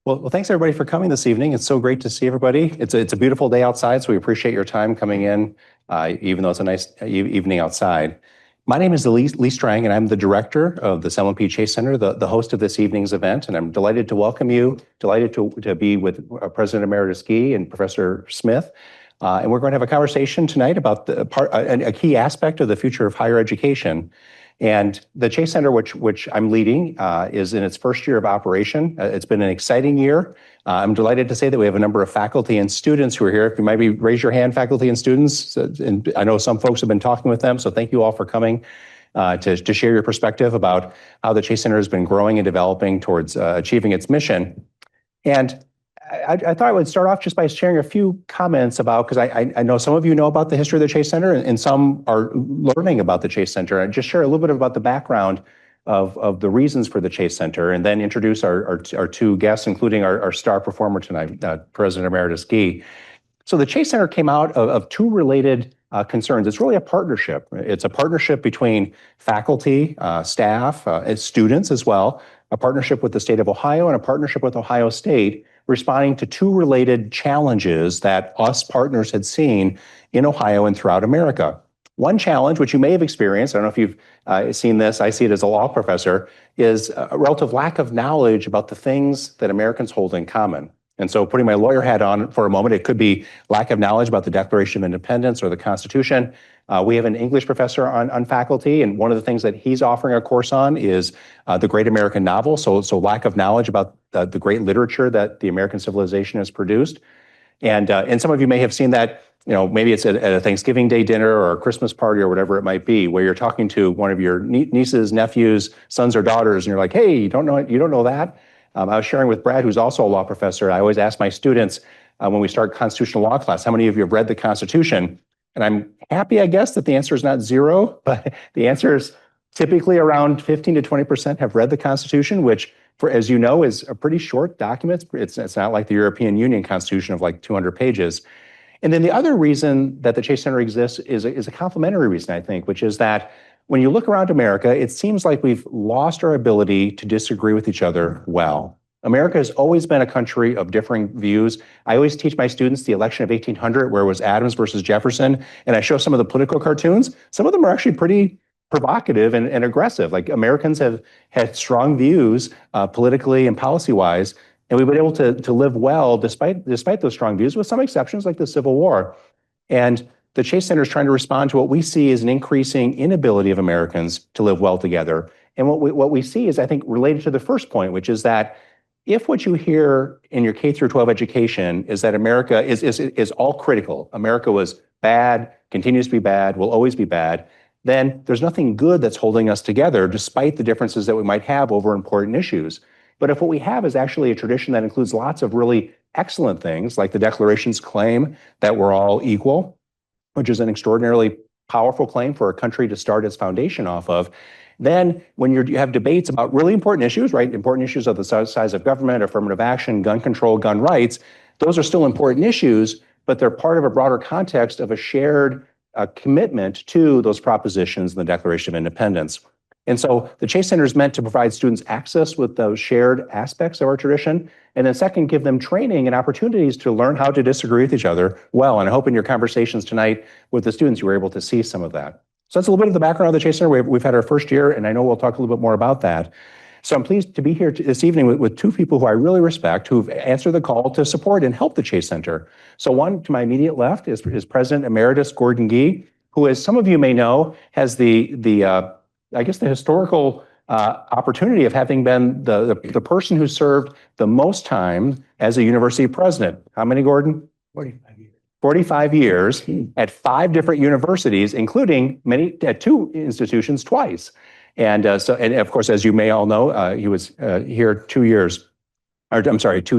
Well, thanks everybody for coming this evening. It's so great to see everybody. It's a beautiful day outside, so we appreciate your time coming in, even though it's a nice evening outside. My name is Lee Strang, and I'm the director of the Salmon P Chase Center, the host of this evening's event. And I'm delighted to welcome you, delighted to be with President Emeritus Gee and Professor Smith. And we're going to have a conversation tonight about a key aspect of the future of higher education. And the Chase Center, which I'm leading, is in its first year of operation. It's been an exciting year. I'm delighted to say that we have a number of faculty and students who are here. If you might raise your hand, faculty and students. And I know some folks have been talking with them, so thank you all for coming to share your perspective about how the Chase Center has been growing and developing towards achieving its mission. And I thought I would start off just by sharing a few comments about, because I know some of you know about the history of the Chase Center and some are learning about the Chase Center, and just share a little bit about the background of the reasons for the Chase Center, and then introduce our two guests, including our star performer tonight, President Emeritus Gee. So the Chase Center came out of two related concerns. It's really a partnership. It's a partnership between faculty, staff, and students as well, a partnership with the state of Ohio, and a partnership with Ohio State, responding to two related challenges that us partners had seen in Ohio and throughout America. One challenge, which you may have experienced, I don't know if you've seen this, I see it as a law professor, is a relative lack of knowledge about the things that Americans hold in common. And so putting my lawyer hat on for a moment, it could be lack of knowledge about the Declaration of Independence or the Constitution. We have an English professor on faculty, and one of the things that he's offering a course on is the Great American Novel. So lack of knowledge about the great literature that the American civilization has produced. And some of you may have seen that, maybe it's at a Thanksgiving Day dinner or a Christmas party or whatever it might be, where you're talking to one of your nieces, nephews, sons or daughters, and you're like, hey, you don't know that? I was sharing with Brad, who's also a law professor. I always ask my students when we start constitutional law class, how many of you have read the Constitution? And I'm happy, I guess, that the answer is not zero, but the answer is typically around 15 to 20% have read the Constitution, which, as you know, is a pretty short document. It's not like the European Union Constitution of like 200 pages. And then the other reason that the Chase Center exists is a complementary reason, I think, which is that when you look around America, it seems like we've lost our ability to disagree with each other well. America has always been a country of differing views. I always teach my students the election of 1800, where it was Adams versus Jefferson, and I show some of the political cartoons. Some of them are actually pretty provocative and aggressive. Like, Americans have had strong views politically and policy-wise, and we've been able to live well despite those strong views, with some exceptions like the Civil War. And the Chase Center is trying to respond to what we see as an increasing inability of Americans to live well together. And what we see is, I think, related to the first point, which is that if what you hear in your K through 12 education is that America is all critical, America was bad, continues to be bad, will always be bad, then there's nothing good that's holding us together, despite the differences that we might have over important issues. But if what we have is actually a tradition that includes lots of really excellent things, like the Declaration's claim that we're all equal, which is an extraordinarily powerful claim for a country to start its foundation off of, then when you have debates about really important issues, right? Important issues of the size of government, affirmative action, gun control, gun rights, those are still important issues, but they're part of a broader context of a shared commitment to those propositions in the Declaration of Independence. And so the Chase Center is meant to provide students access with those shared aspects of our tradition, and then second, give them training and opportunities to learn how to disagree with each other well. And I hope in your conversations tonight with the students, you were able to see some of that. So that's a little bit of the background of the Chase Center. We've had our first year, and I know we'll talk a little bit more about that. So I'm pleased to be here this evening with two people who I really respect, who've answered the call to support and help the Chase Center. So one to my immediate left is President Emeritus Gordon Gee, who, as some of you may know, has the historical opportunity of having been the person who served the most time as a university president. How many, Gordon? 45 years. 45 years at 5 different universities, including many at 2 institutions twice. And of course, as you may all know, he was here 2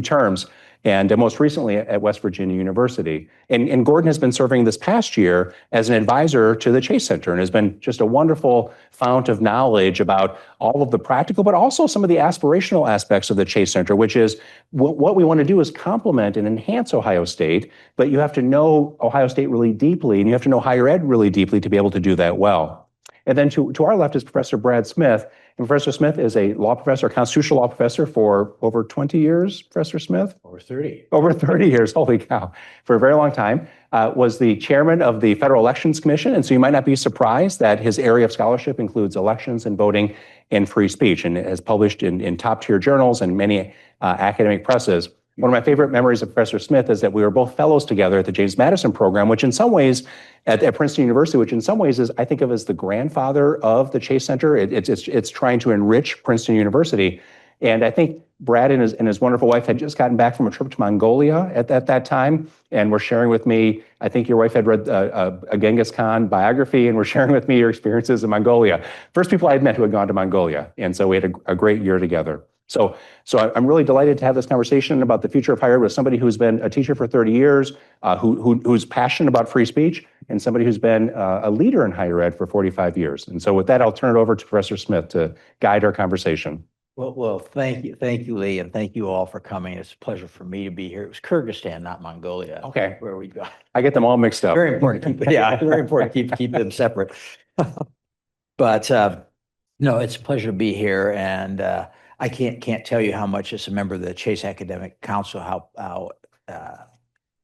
terms, and most recently at West Virginia University. And Gordon has been serving this past year as an advisor to the Chase Center, and has been just a wonderful fount of knowledge about all of the practical, but also some of the aspirational aspects of the Chase Center, which is what we want to do is complement and enhance Ohio State, but you have to know Ohio State really deeply, and you have to know higher ed really deeply to be able to do that well. And then to our left is Professor Brad Smith. And Professor Smith is a law professor, constitutional law professor for over 20 years, Professor Smith? Over 30. Over 30 years, holy cow, for a very long time. Was the chairman of the Federal Elections Commission, and so you might not be surprised that his area of scholarship includes elections and voting and free speech, and has published in top-tier journals and many academic presses. One of my favorite memories of Professor Smith is that we were both fellows together at the James Madison program, which in some ways, at Princeton University, which in some ways is, I think of as the grandfather of the Chase Center. It's trying to enrich Princeton University. And I think Brad and his wonderful wife had just gotten back from a trip to Mongolia at that time, and were sharing with me, I think your wife had read a Genghis Khan biography, and were sharing with me your experiences in Mongolia. First people I had met who had gone to Mongolia, and so we had a great year together. So I'm really delighted to have this conversation about the future of higher ed with somebody who's been a teacher for 30 years, who's passionate about free speech, and somebody who's been a leader in higher ed for 45 years. And so with that, I'll turn it over to Professor Smith to guide our conversation. Well, thank you, Lee, and thank you all for coming. It's a pleasure for me to be here. It was Kyrgyzstan, not Mongolia. Okay. Where we go. I get them all mixed up. Very important. Very important to keep them separate. But no, it's a pleasure to be here, and I can't tell you how much, as a member of the Chase Academic Council, how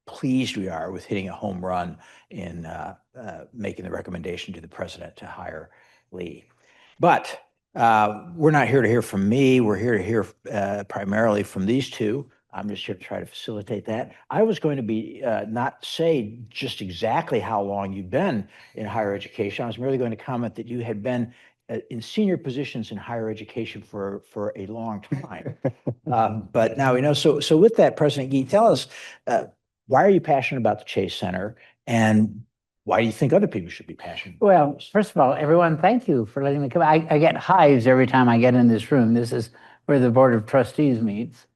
pleased we are with hitting a home run in making the recommendation to the president to hire Lee. But we're not here to hear from me. We're here to hear primarily from these two. I'm just here to try to facilitate that. I was going to be not say just exactly how long you've been in higher education. I was merely going to comment that you had been in senior positions in higher education for a long time. But now we know. So with that, President Gee, tell us, why are you passionate about the Chase Center, and why do you think other people should be passionate? Well, first of all, everyone, thank you for letting me come. I get hives every time I get in this room. This is where the Board of Trustees meets.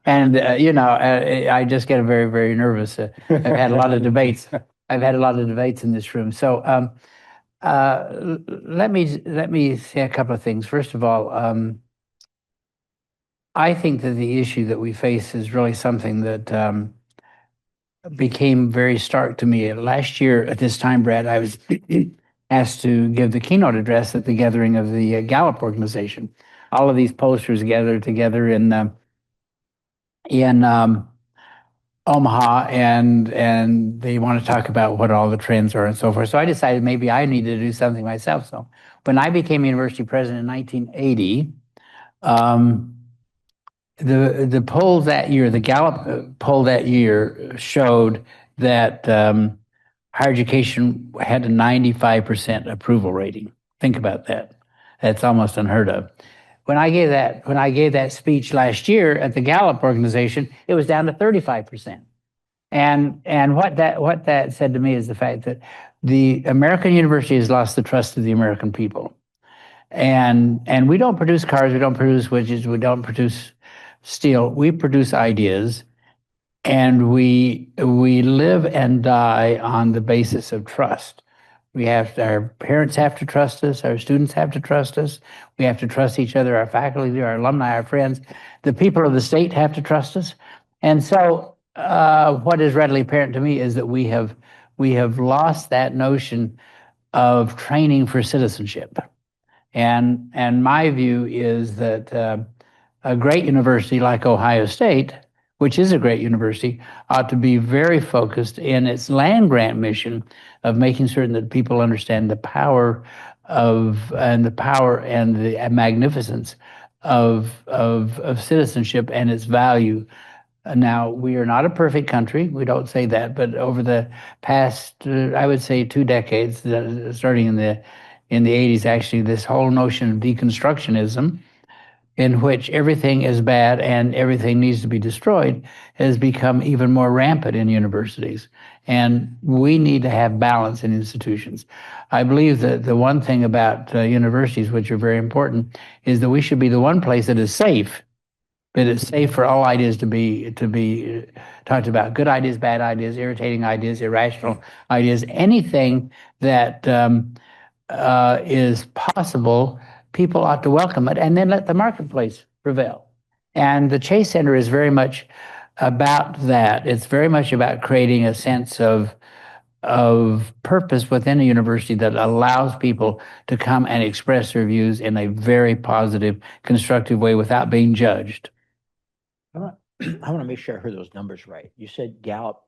And, I just get very, very nervous. I've had a lot of debates. I've had a lot of debates in this room. So let me say a couple of things. First of all, I think that the issue that we face is really something that became very stark to me. Last year at this time, Brad, I was asked to give the keynote address at the gathering of the Gallup organization. All of these posters gathered together in Omaha, and they want to talk about what all the trends are and so forth. So I decided maybe I needed to do something myself. So when I became university president in 1980, the poll that year, the Gallup poll that year, showed that higher education had a 95% approval rating. Think about that. That's almost unheard of. When I gave that speech last year at the Gallup organization, it was down to 35%. And what that said to me is the fact that the American university has lost the trust of the American people. And we don't produce cars, we don't produce widgets, we don't produce steel. We produce ideas, and we live and die on the basis of trust. Our parents have to trust us, our students have to trust us, we have to trust each other, our faculty, our alumni, our friends, the people of the state have to trust us. And so what is readily apparent to me is that we have lost that notion of training for citizenship. And my view is that a great university like Ohio State, which is a great university, ought to be very focused in its land grant mission of making certain that people understand the power and the magnificence of citizenship and its value. Now, we are not a perfect country. We don't say that, but over the past, I would say, 2 decades, starting in the 80s, actually, this whole notion of deconstructionism, in which everything is bad and everything needs to be destroyed, has become even more rampant in universities. And we need to have balance in institutions. I believe that the one thing about universities, which are very important, is that we should be the one place that is safe. That it's safe for all ideas to be talked about. Good ideas, bad ideas, irritating ideas, irrational ideas, anything that is possible, people ought to welcome it, and then let the marketplace prevail. And the Chase Center is very much about that. It's very much about creating a sense of of purpose within a university that allows people to come and express their views in a very positive, constructive way without being judged. I want to make sure I heard those numbers right. You said Gallup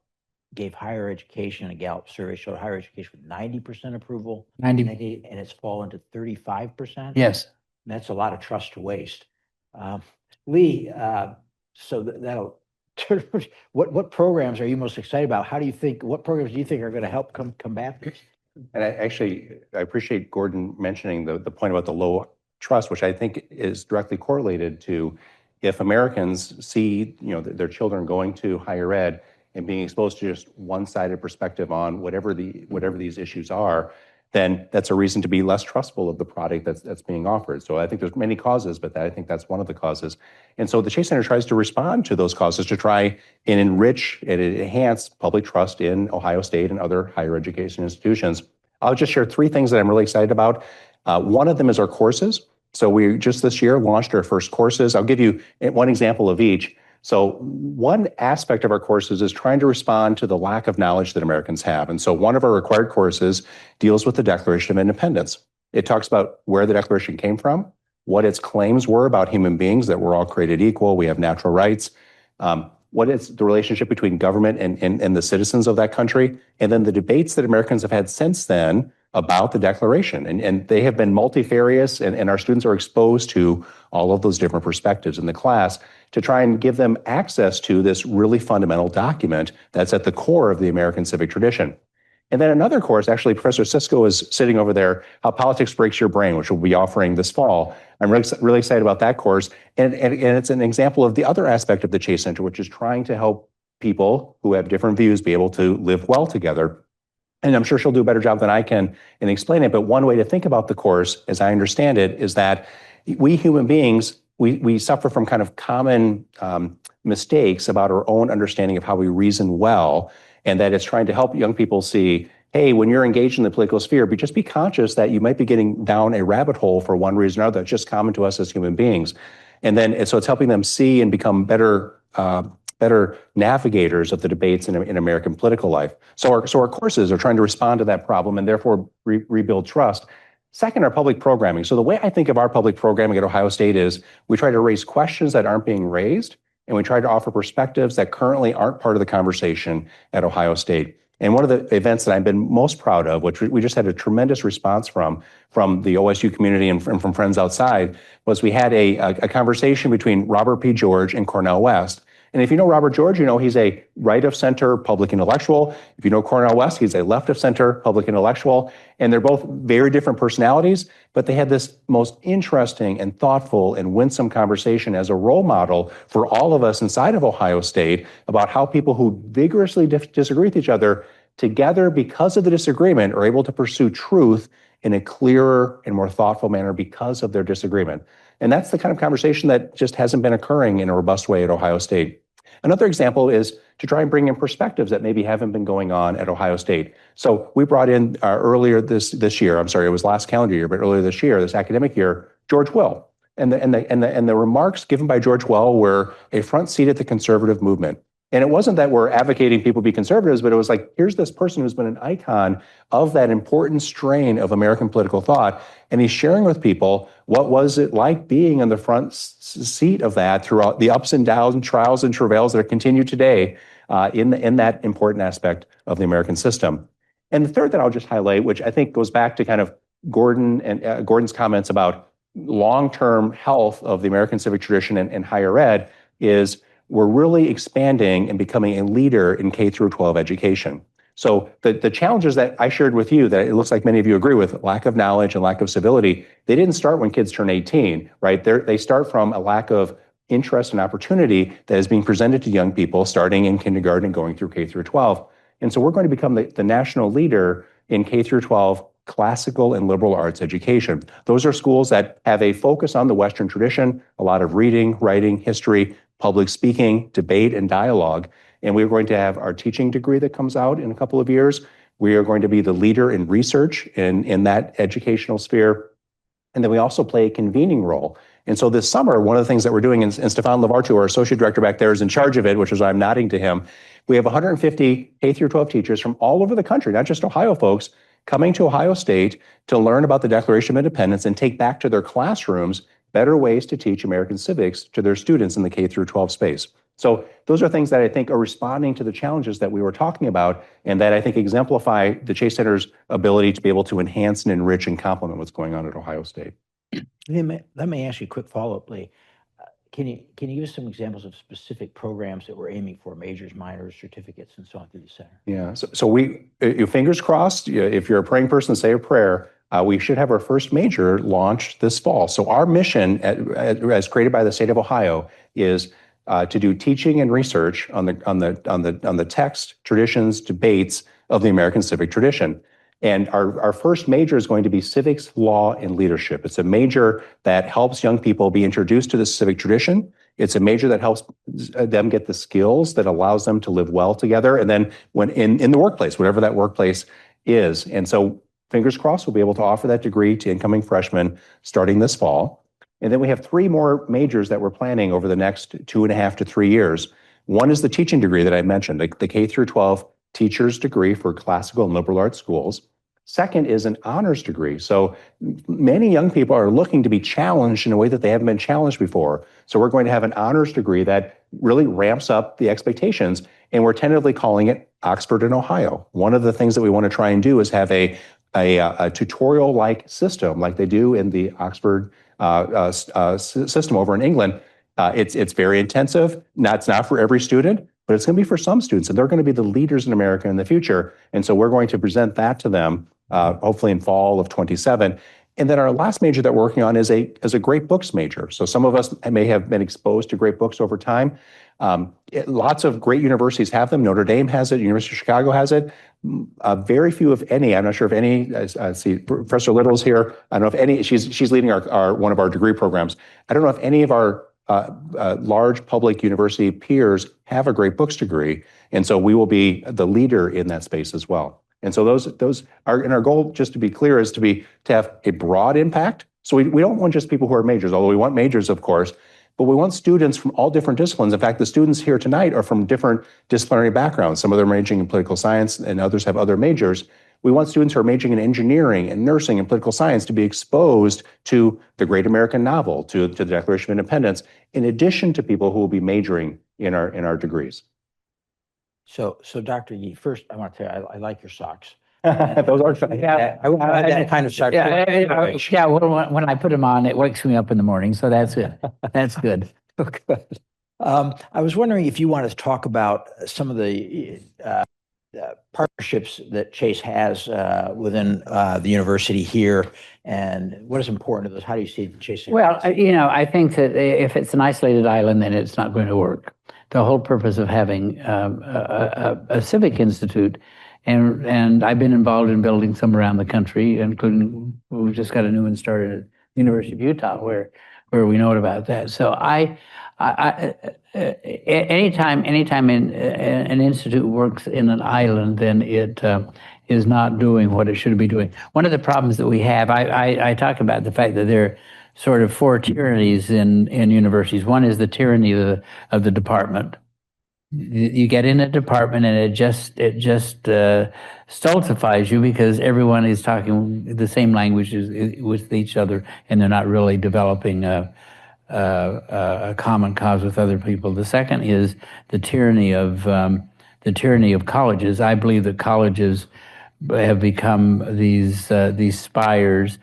gave higher education, a Gallup survey showed higher education with 90% approval, 90. and it's fallen to 35%. Yes. That's a lot of trust to waste. Lee, so that'll. What programs are you most excited about? What programs do you think are going to help combat this? And I appreciate Gordon mentioning the point about the low trust, which I think is directly correlated to if Americans see, their children going to higher ed and being exposed to just one-sided perspective on whatever these issues are, then that's a reason to be less trustful of the product that's being offered. So I think there's many causes, but I think that's one of the causes. And so the Chase Center tries to respond to those causes to try and enrich and enhance public trust in Ohio State and other higher education institutions. I'll just share three things that I'm really excited about. One of them is our courses. So we just this year launched our first courses. I'll give you one example of each. So one aspect of our courses is trying to respond to the lack of knowledge that Americans have. And so one of our required courses deals with the Declaration of Independence. It talks about where the Declaration came from, what its claims were about human beings, that we're all created equal, we have natural rights, what is the relationship between government and the citizens of that country, and then the debates that Americans have had since then about the Declaration. And they have been multifarious, and our students are exposed to all of those different perspectives in the class to try and give them access to this really fundamental document that's at the core of the American civic tradition. And then another course, actually, Professor Cisco is sitting over there, How Politics Breaks Your Brain, which we'll be offering this fall. I'm really excited about that course. And it's an example of the other aspect of the Chase Center, which is trying to help people who have different views be able to live well together. And I'm sure she'll do a better job than I can in explaining it. But one way to think about the course, as I understand it, is that we human beings, we suffer from kind of common mistakes about our own understanding of how we reason well, and that it's trying to help young people see, hey, when you're engaged in the political sphere, just be conscious that you might be getting down a rabbit hole for one reason or another that's just common to us as human beings. And so it's helping them see and become better navigators of the debates in American political life. So our courses are trying to respond to that problem and therefore rebuild trust. Second, our public programming. So the way I think of our public programming at Ohio State is we try to raise questions that aren't being raised, and we try to offer perspectives that currently aren't part of the conversation at Ohio State. And one of the events that I've been most proud of, which we just had a tremendous response from the OSU community and from friends outside, was we had a conversation between Robert P. George and Cornel West. And if you know Robert George, you know he's a right-of-center public intellectual. If you know Cornel West, he's a left-of-center public intellectual. And they're both very different personalities, but they had this most interesting and thoughtful and winsome conversation as a role model for all of us inside of Ohio State about how people who vigorously disagree with each other together because of the disagreement are able to pursue truth in a clearer and more thoughtful manner because of their disagreement. And that's the kind of conversation that just hasn't been occurring in a robust way at Ohio State. Another example is to try and bring in perspectives that maybe haven't been going on at Ohio State. So we brought in earlier this year, I'm sorry, it was last calendar year, but earlier this year, this academic year, George Will. And the remarks given by George Will were a front seat at the conservative movement. And it wasn't that we're advocating people be conservatives, but it was like, here's this person who's been an icon of that important strain of American political thought. And he's sharing with people what was it like being in the front seat of that throughout the ups and downs, trials and travails that continue today in that important aspect of the American system. And the third that I'll just highlight, which I think goes back to kind of Gordon's comments about long-term health of the American civic tradition and higher ed, is we're really expanding and becoming a leader in K through 12 education. So the challenges that I shared with you that it looks like many of you agree with, lack of knowledge and lack of civility, they didn't start when kids turn 18, right? They start from a lack of interest and opportunity that is being presented to young people starting in kindergarten and going through K through 12. And so we're going to become the national leader in K through 12 classical and liberal arts education. Those are schools that have a focus on the Western tradition, a lot of reading, writing, history, public speaking, debate, and dialogue. And we're going to have our teaching degree that comes out in a couple of years. We are going to be the leader in research in that educational sphere. And then we also play a convening role And so this summer, one of the things that we're doing, and Stefan Lavartu, our associate director back there, is in charge of it, which is why I'm nodding to him. We have 150 K through 12 teachers from all over the country, not just Ohio folks, coming to Ohio State to learn about the Declaration of Independence and take back to their classrooms better ways to teach American civics to their students in the K through 12 space. So those are things that I think are responding to the challenges that we were talking about, and that I think exemplify the Chase Center's ability to be able to enhance and enrich and complement what's going on at Ohio State. Let me ask you a quick follow-up, Lee. Can you give us some examples of specific programs that we're aiming for, majors, minors, certificates, and so on through the center? Yeah, so we, fingers crossed, if you're a praying person, say a prayer, we should have our first major launched this fall. So our mission, as created by the state of Ohio, is to do teaching and research on the text, traditions, debates of the American civic tradition. And our first major is going to be civics, law, and leadership. It's a major that helps young people be introduced to the civic tradition. It's a major that helps them get the skills that allows them to live well together. And then when in the workplace, whatever that workplace is. And so fingers crossed, we'll be able to offer that degree to incoming freshmen starting this fall. And then we have 3 more majors that we're planning over the next 2.5 to 3 years. One is the teaching degree that I mentioned, the K through 12 teacher's degree for classical and liberal arts schools. Second is an honors degree. So many young people are looking to be challenged in a way that they haven't been challenged before. So we're going to have an honors degree that really ramps up the expectations, and we're tentatively calling it Oxford in Ohio. One of the things that we want to try and do is have a tutorial-like system like they do in the Oxford system over in England. It's very intensive. It's not for every student, but it's going to be for some students, and they're going to be the leaders in America in the future. And so we're going to present that to them, hopefully in fall of 27. And then our last major that we're working on is a great books major. So some of us may have been exposed to great books over time. Lots of great universities have them. Notre Dame has it. University of Chicago has it. Very few, if any. I'm not sure if any. I see Professor Little's here. I don't know if any. She's leading our one of our degree programs. I don't know if any of our large public university peers have a great books degree, and so we will be the leader in that space as well. And so those are, and our goal, just to be clear, is to have a broad impact. So we don't want just people who are majors, although we want majors, of course, but we want students from all different disciplines. In fact, the students here tonight are from different disciplinary backgrounds. Some of them are majoring in political science, and others have other majors. We want students who are majoring in engineering and nursing and political science to be exposed to the Great American Novel, to the Declaration of Independence, in addition to people who will be majoring in our degrees. So Dr. Yee, first I want to tell you, I like your socks. Those are that kind of socks. Yeah, when I put them on, it wakes me up in the morning. So that's it. That's good. Good. I was wondering if you wanted to talk about some of the partnerships that Chase has within the university here, and what is important to those? How do you see Chase? Well, I think that if it's an isolated island, then it's not going to work. The whole purpose of having a civic institute, and I've been involved in building some around the country, including we've just got a new one started at the University of Utah, where we know about that. So anytime an institute works in an island, then it is not doing what it should be doing. One of the problems that we have, I talk about the fact that there are sort of 4 tyrannies in universities. One is the tyranny of the department. You get in a department and it just stultifies you because everyone is talking the same language with each other, and they're not really developing a common cause with other people. The second is the tyranny of colleges. I believe that colleges have become these spires,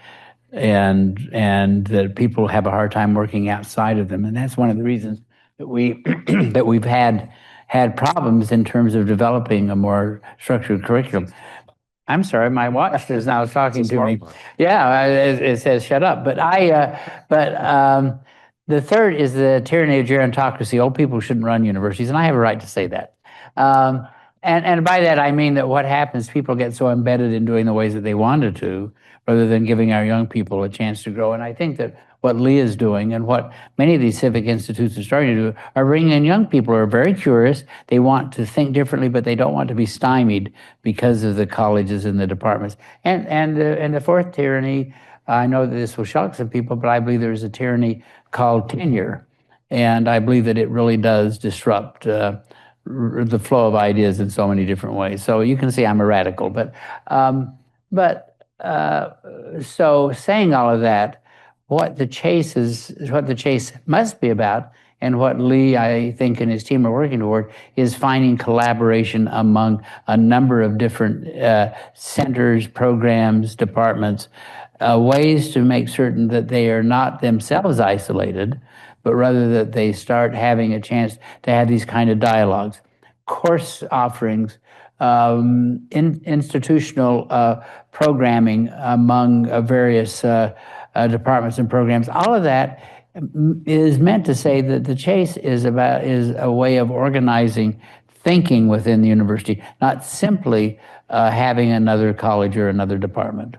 and that people have a hard time working outside of them, and that's one of the reasons that we've had problems in terms of developing a more structured curriculum. I'm sorry, my watch is now talking to me. Yeah, it says shut up. But the third is the tyranny of gerontocracy. Old people shouldn't run universities, and I have a right to say that. And by that I mean that what happens, people get so embedded in doing the ways that they wanted to, rather than giving our young people a chance to grow. And I think that what Lee is doing and what many of these civic institutes are starting to do are bringing in young people who are very curious. They want to think differently, but they don't want to be stymied because of the colleges and the departments. And the fourth tyranny, I know that this will shock some people, but I believe there is a tyranny called tenure. And I believe that it really does disrupt the flow of ideas in so many different ways. So you can see I'm a radical, so saying all of that, what the chase must be about, and what Lee, I think, and his team are working toward, is finding collaboration among a number of different centers, programs, departments, ways to make certain that they are not themselves isolated, but rather that they start having a chance to have these kind of dialogues, course offerings, institutional programming among various departments and programs. All of that is meant to say that the Chase is a way of organizing thinking within the university, not simply having another college or another department.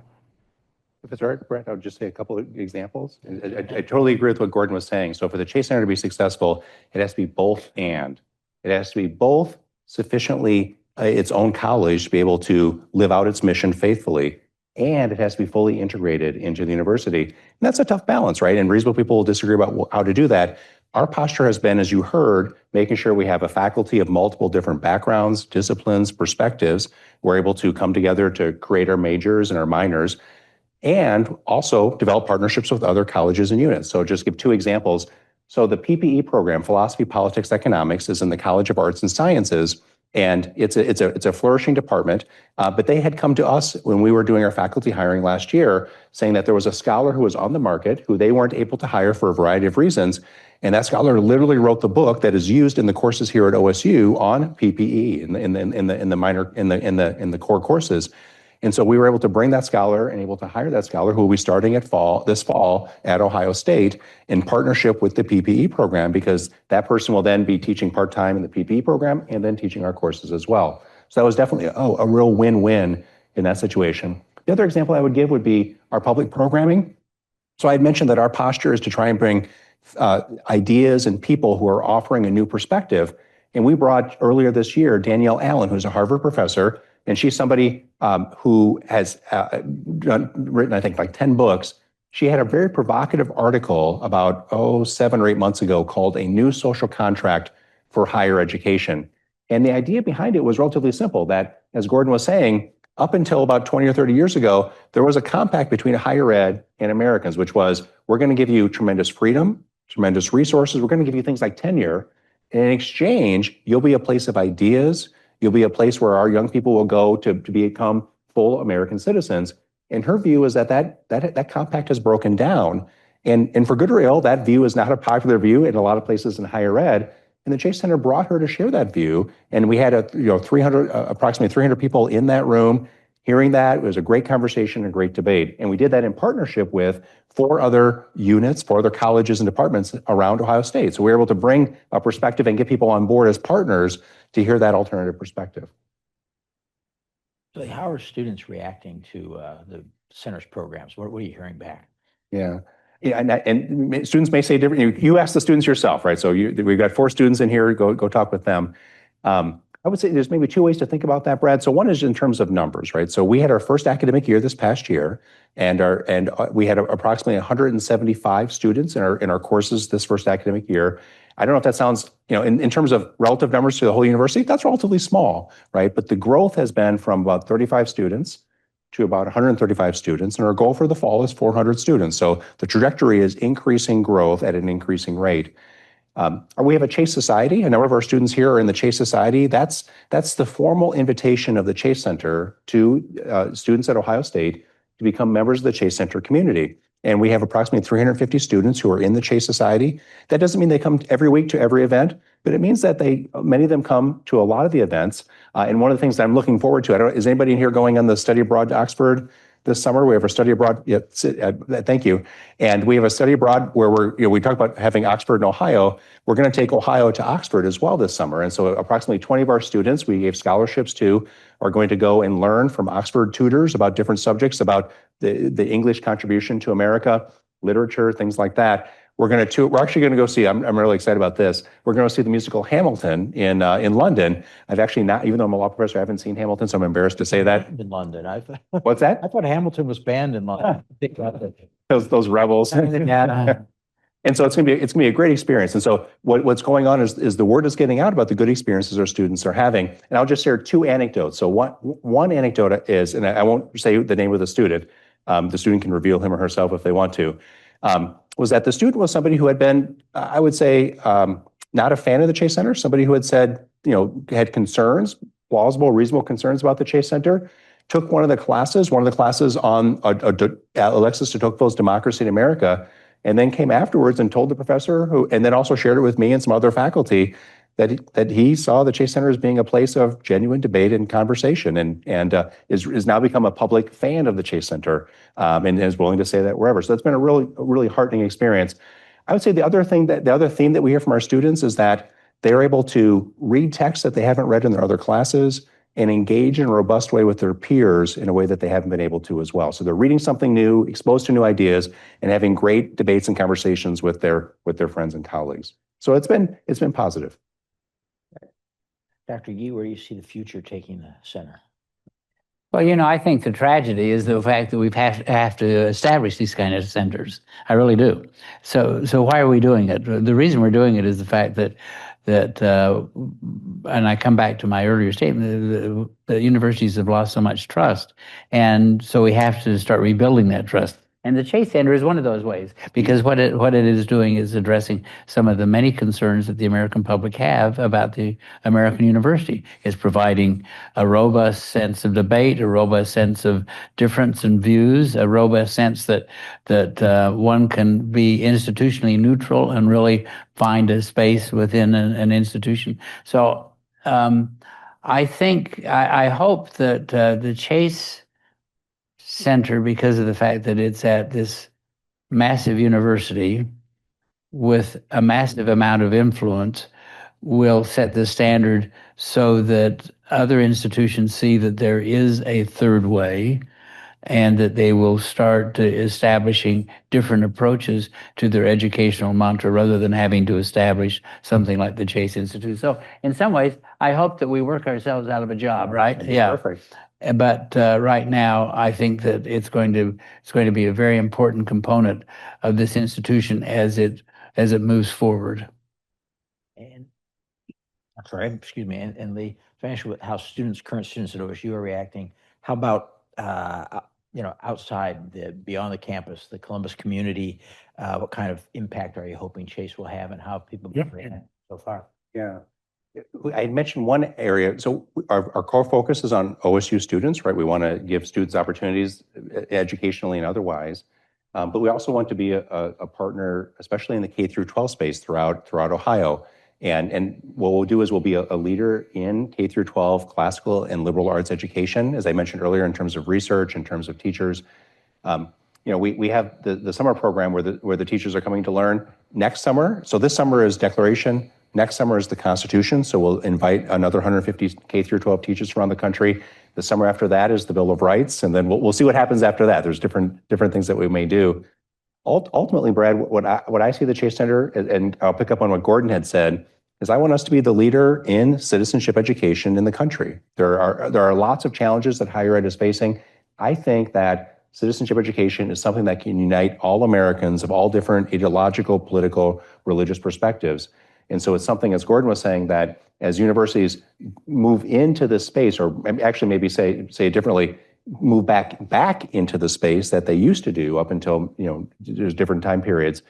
If it's all right, Brett, I would just say a couple of examples. I totally agree with what Gordon was saying. So for the Chase Center to be successful, it has to be both and. It has to be both sufficiently its own college to be able to live out its mission faithfully, and it has to be fully integrated into the university. And that's a tough balance, right? And reasonable people will disagree about how to do that. Our posture has been, as you heard, making sure we have a faculty of multiple different backgrounds, disciplines, perspectives. We're able to come together to create our majors and our minors, and also develop partnerships with other colleges and units. So just give two examples. So the PPE program, Philosophy, Politics, Economics, is in the College of Arts and Sciences, and it's a flourishing department. But they had come to us when we were doing our faculty hiring last year, saying that there was a scholar who was on the market who they weren't able to hire for a variety of reasons. And that scholar literally wrote the book that is used in the courses here at OSU on PPE in the core courses. And so we were able to bring that scholar and able to hire that scholar, who will be starting this fall at Ohio State in partnership with the PPE program, because that person will then be teaching part-time in the PPE program and then teaching our courses as well. So that was definitely a real win-win in that situation. The other example I would give would be our public programming. So I had mentioned that our posture is to try and bring ideas and people who are offering a new perspective. And we brought earlier this year Danielle Allen, who's a Harvard professor, and she's somebody who has written, I think, like 10 books. She had a very provocative article about, 7 or 8 months ago called A New Social Contract for Higher Education. And the idea behind it was relatively simple, that, as Gordon was saying, up until about 20 or 30 years ago, there was a compact between higher ed and Americans, which was, we're going to give you tremendous freedom, tremendous resources. We're going to give you things like tenure. And in exchange, you'll be a place of ideas. You'll be a place where our young people will go to become full American citizens. And her view is that compact has broken down. And for good or ill, that view is not a popular view in a lot of places in higher ed. And the Chase Center brought her to share that view. And we had approximately 300 people in that room hearing that. It was a great conversation and a great debate. And we did that in partnership with 4 other units, 4 other colleges and departments around Ohio State. So we were able to bring a perspective and get people on board as partners to hear that alternative perspective. So how are students reacting to the center's programs? What are you hearing back? Yeah. Yeah, and students may say different. You ask the students yourself, right? So we've got 4 students in here. Go talk with them. I would say there's maybe 2 ways to think about that, Brad. So one is in terms of numbers, right? So we had our first academic year this past year, and we had approximately 175 students in our courses this first academic year. I don't know if that sounds, in terms of relative numbers to the whole university, that's relatively small, right? But the growth has been from about 35 students to about 135 students, and our goal for the fall is 400 students. So the trajectory is increasing growth at an increasing rate. We have a Chase Society. A number of our students here are in the Chase Society. That's the formal invitation of the Chase Center to students at Ohio State to become members of the Chase Center community. And we have approximately 350 students who are in the Chase Society. That doesn't mean they come every week to every event, but it means that many of them come to a lot of the events. And one of the things that I'm looking forward to, is anybody in here going on the study abroad to Oxford this summer? We have a study abroad. Yeah, thank you. And we have a study abroad where we talk about having Oxford in Ohio. We're going to take Ohio to Oxford as well this summer. And so approximately 20 of our students we gave scholarships to are going to go and learn from Oxford tutors about different subjects, about the English contribution to America, literature, things like that. We're actually going to go see, I'm really excited about this. We're going to see the musical Hamilton in London. I've actually not, even though I'm a law professor, I haven't seen Hamilton, so I'm embarrassed to say that. In London. What's that? I thought Hamilton was banned in London. Those rebels. Yeah. And so it's gonna be a great experience. And so what's going on is the word is getting out about the good experiences our students are having. And I'll just share two anecdotes. So one anecdote is, and I won't say the name of the student can reveal him or herself if they want to, was that the student was somebody who had been, I would say, not a fan of the Chase Center, somebody who had said, had concerns, plausible, reasonable concerns about the Chase Center, took one of the classes on Alexis de Tocqueville's Democracy in America, and then came afterwards and told the professor, and then also shared it with me and some other faculty, that he saw the Chase Center as being a place of genuine debate and conversation, and is now become a public fan of the Chase Center, and is willing to say that wherever. So that's been a really heartening experience. I would say the other theme that we hear from our students is that they're able to read texts that they haven't read in their other classes and engage in a robust way with their peers in a way that they haven't been able to as well. So they're reading something new, exposed to new ideas, and having great debates and conversations with their friends and colleagues. So it's been positive. Dr. Yee, where do you see the future taking the center? Well, I think the tragedy is the fact that we have to establish these kind of centers. I really do. So why are we doing it? The reason we're doing it is the fact that and I come back to my earlier statement, the universities have lost so much trust, and so we have to start rebuilding that trust. And the Chase Center is one of those ways, because what it is doing is addressing some of the many concerns that the American public have about the American university. It's providing a robust sense of debate, a robust sense of difference in views, a robust sense that one can be institutionally neutral and really find a space within an institution. So I hope that the Chase Center, because of the fact that it's at this massive university with a massive amount of influence, will set the standard so that other institutions see that there is a third way, and that they will start establishing different approaches to their educational mantra rather than having to establish something like the Chase Institute. So in some ways, I hope that we work ourselves out of a job, right? Yeah. Perfect. But right now, I think that it's going to be a very important component of this institution as it moves forward. And I'm sorry, excuse me. And the financial, how current students at OSU are reacting. How about outside beyond the campus, the Columbus community? What kind of impact are you hoping Chase will have, and how have people been reacting so far? Yeah. I mentioned one area. So our core focus is on OSU students, right? We want to give students opportunities educationally and otherwise. But we also want to be a partner, especially in the K through 12 space throughout Ohio. And what we'll do is we'll be a leader in K through 12 classical and liberal arts education, as I mentioned earlier, in terms of research, in terms of teachers. We have the summer program where the teachers are coming to learn next summer. So this summer is Declaration. Next summer is the Constitution. So we'll invite another 150 K through 12 teachers around the country. The summer after that is the Bill of Rights. And then we'll see what happens after that. There's different things that we may do. Ultimately, Brad, what I see the Chase Center, and I'll pick up on what Gordon had said, is I want us to be the leader in citizenship education in the country. There are lots of challenges that higher ed is facing. I think that citizenship education is something that can unite all Americans of all different ideological, political, religious perspectives. And so it's something, as Gordon was saying, that as universities move into this space, or actually maybe say it differently, move back into the space that they used to do up until there's different time periods,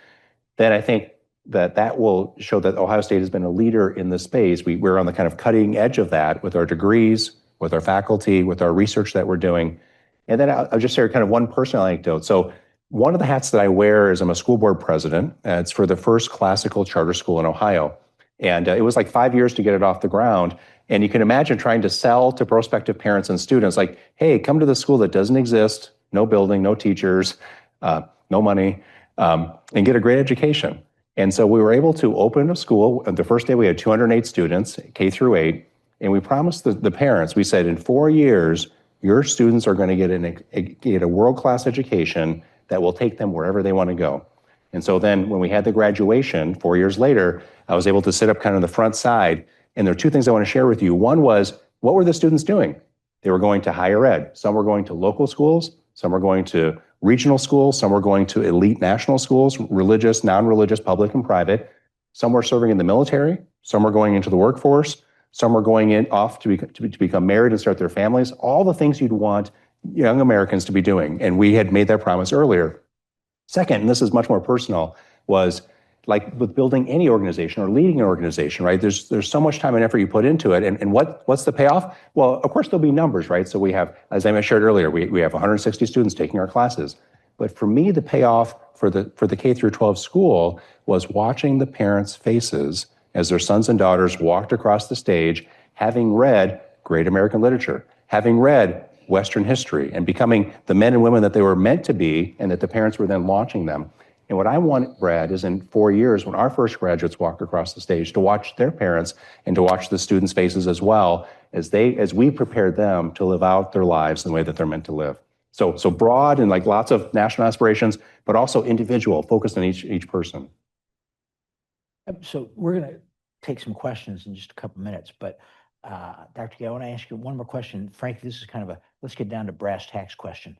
then I think that will show that Ohio State has been a leader in the space. We're on the kind of cutting edge of that with our degrees, with our faculty, with our research that we're doing. And then I'll just share kind of one personal anecdote. So one of the hats that I wear is I'm a school board president. It's for the first classical charter school in Ohio. And it was like 5 years to get it off the ground. And you can imagine trying to sell to prospective parents and students like, hey, come to the school that doesn't exist, no building, no teachers, no money, and get a great education. And so we were able to open a school. The first day we had 208 students, K through 8, and we promised the parents, we said, in 4 years, your students are going to get a world-class education that will take them wherever they want to go. And so then when we had the graduation 4 years later, I was able to sit up kind of the front side. And there are two things I want to share with you. One was, what were the students doing? They were going to higher ed. Some were going to local schools. Some were going to regional schools, some were going to elite national schools, religious, non-religious, public and private. Some were serving in the military, some were going into the workforce, some were going in off to become married and start their families, all the things you'd want young Americans to be doing. And we had made that promise earlier. Second, and this is much more personal, was like with building any organization or leading an organization, right? There's so much time and effort you put into it. And what's the payoff? Well, of course, there'll be numbers, right? So we have, as I shared earlier, we have 160 students taking our classes. But for me, the payoff for the K through 12 school was watching the parents' faces as their sons and daughters walked across the stage, having read great American literature, having read Western history, and becoming the men and women that they were meant to be, and that the parents were then launching them. And what I want, Brad, is in 4 years, when our first graduates walk across the stage, to watch their parents and to watch the students' faces as well, as we prepare them to live out their lives in the way that they're meant to live. So broad and like lots of national aspirations, but also individual, focused on each person. So we're going to take some questions in just a couple minutes, but Dr. Gay, I want to ask you one more question. Frankly, this is kind of let's get down to brass tacks question.